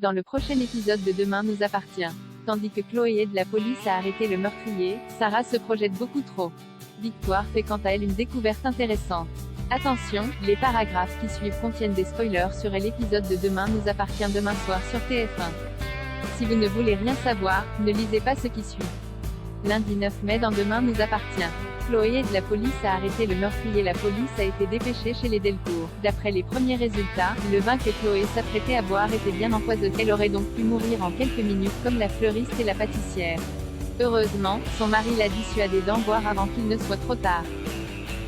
Dans le prochain épisode de Demain nous appartient. Tandis que Chloé aide la police à arrêter le meurtrier, Sarah se projette beaucoup trop. Victoire fait quant à elle une découverte intéressante. Attention, les paragraphes qui suivent contiennent des spoilers sur l'épisode de Demain nous appartient demain soir sur TF1. Si vous ne voulez rien savoir, ne lisez pas ce qui suit. Lundi 9 mai dans Demain nous appartient. Chloé aide la police à arrêter le meurtrier. La police a été dépêchée chez les Delcourt. D'après les premiers résultats, le vin que Chloé s'apprêtait à boire était bien empoisonné. Elle aurait donc pu mourir en quelques minutes comme la fleuriste et la pâtissière. Heureusement, son mari l'a dissuadée d'en boire avant qu'il ne soit trop tard.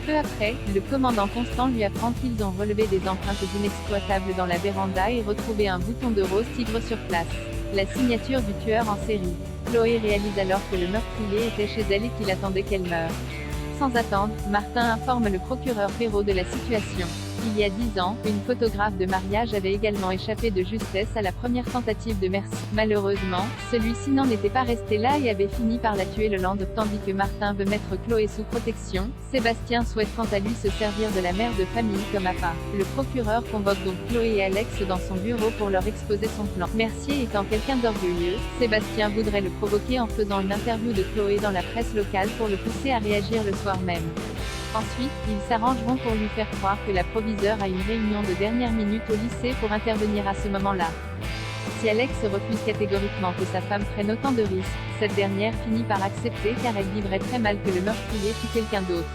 Peu après, le commandant Constant lui apprend qu'ils ont relevé des empreintes inexploitables dans la véranda et retrouvé un bouton de rose tigre sur place. La signature du tueur en série. Chloé réalise alors que le meurtrier était chez elle et qu'il attendait qu'elle meure. Sans attendre, Martin informe le procureur Perrault de la situation. Il y a 10 ans, une photographe de mariage avait également échappé de justesse à la première tentative de Mercier. Malheureusement, celui-ci n'en était pas resté là et avait fini par la tuer le lendemain. Tandis que Martin veut mettre Chloé sous protection, Sébastien souhaite quant à lui se servir de la mère de famille comme appât. Le procureur convoque donc Chloé et Alex dans son bureau pour leur exposer son plan. Mercier étant quelqu'un d'orgueilleux, Sébastien voudrait le provoquer en faisant une interview de Chloé dans la presse locale pour le pousser à réagir le soir même. Ensuite, ils s'arrangeront pour lui faire croire que la proviseure a une réunion de dernière minute au lycée pour intervenir à ce moment-là. Si Alex refuse catégoriquement que sa femme prenne autant de risques, cette dernière finit par accepter car elle vivrait très mal que le meurtrier fût quelqu'un d'autre.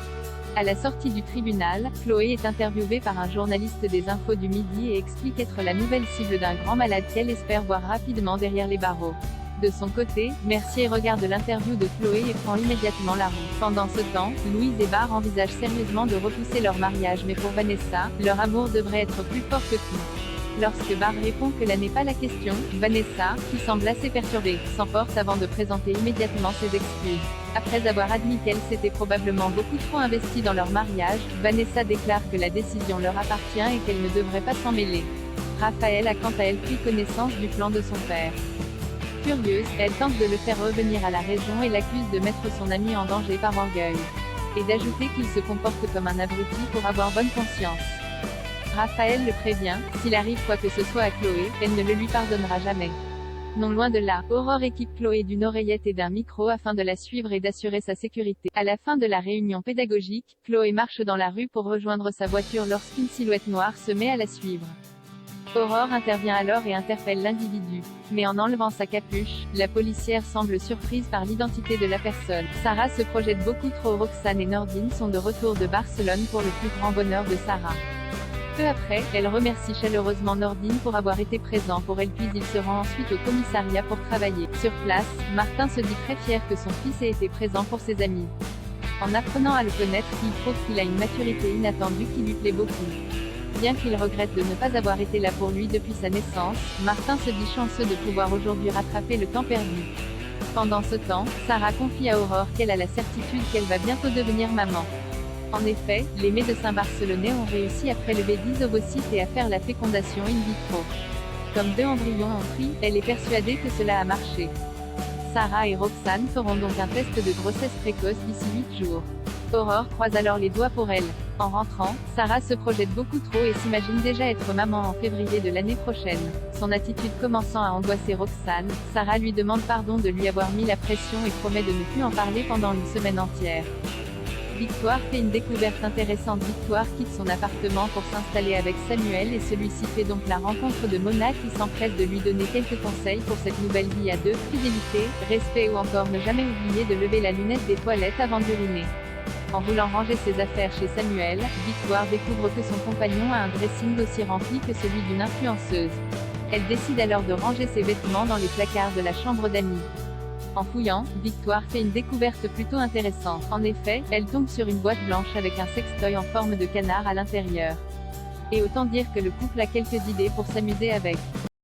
À la sortie du tribunal, Chloé est interviewée par un journaliste des Infos du Midi et explique être la nouvelle cible d'un grand malade qu'elle espère voir rapidement derrière les barreaux. De son côté, Mercier regarde l'interview de Chloé et prend immédiatement la route. Pendant ce temps, Louise et Barr envisagent sérieusement de repousser leur mariage mais pour Vanessa, leur amour devrait être plus fort que tout. Lorsque Barr répond que là n'est pas la question, Vanessa, qui semble assez perturbée, s'emporte avant de présenter immédiatement ses excuses. Après avoir admis qu'elle s'était probablement beaucoup trop investie dans leur mariage, Vanessa déclare que la décision leur appartient et qu'elle ne devrait pas s'en mêler. Raphaël a quant à elle pris connaissance du plan de son père. Furieuse, elle tente de le faire revenir à la raison et l'accuse de mettre son ami en danger par orgueil. Et d'ajouter qu'il se comporte comme un abruti pour avoir bonne conscience. Raphaël le prévient, s'il arrive quoi que ce soit à Chloé, elle ne le lui pardonnera jamais. Non loin de là, Aurore équipe Chloé d'une oreillette et d'un micro afin de la suivre et d'assurer sa sécurité. À la fin de la réunion pédagogique, Chloé marche dans la rue pour rejoindre sa voiture lorsqu'une silhouette noire se met à la suivre. Aurore intervient alors et interpelle l'individu. Mais en enlevant sa capuche, la policière semble surprise par l'identité de la personne. Sarah se projette beaucoup trop. Roxane et Nordine sont de retour de Barcelone pour le plus grand bonheur de Sarah. Peu après, elle remercie chaleureusement Nordine pour avoir été présent pour elle puis il se rend ensuite au commissariat pour travailler. Sur place, Martin se dit très fier que son fils ait été présent pour ses amis. En apprenant à le connaître, il prouve qu'il a une maturité inattendue qui lui plaît beaucoup. Bien qu'il regrette de ne pas avoir été là pour lui depuis sa naissance, Martin se dit chanceux de pouvoir aujourd'hui rattraper le temps perdu. Pendant ce temps, Sarah confie à Aurore qu'elle a la certitude qu'elle va bientôt devenir maman. En effet, les médecins barcelonais ont réussi à prélever 10 ovocytes et à faire la fécondation in vitro. Comme 2 embryons ont pris, elle est persuadée que cela a marché. Sarah et Roxane feront donc un test de grossesse précoce d'ici 8 jours. Aurore croise alors les doigts pour elle. En rentrant, Sarah se projette beaucoup trop et s'imagine déjà être maman en février de l'année prochaine. Son attitude commençant à angoisser Roxane, Sarah lui demande pardon de lui avoir mis la pression et promet de ne plus en parler pendant une semaine entière. Victoire fait une découverte intéressante. Victoire quitte son appartement pour s'installer avec Samuel et celui-ci fait donc la rencontre de Mona qui s'empresse de lui donner quelques conseils pour cette nouvelle vie à deux, fidélité, respect ou encore ne jamais oublier de lever la lunette des toilettes avant d'uriner. En voulant ranger ses affaires chez Samuel, Victoire découvre que son compagnon a un dressing aussi rempli que celui d'une influenceuse. Elle décide alors de ranger ses vêtements dans les placards de la chambre d'amis. En fouillant, Victoire fait une découverte plutôt intéressante. En effet, elle tombe sur une boîte blanche avec un sextoy en forme de canard à l'intérieur. Et autant dire que le couple a quelques idées pour s'amuser avec.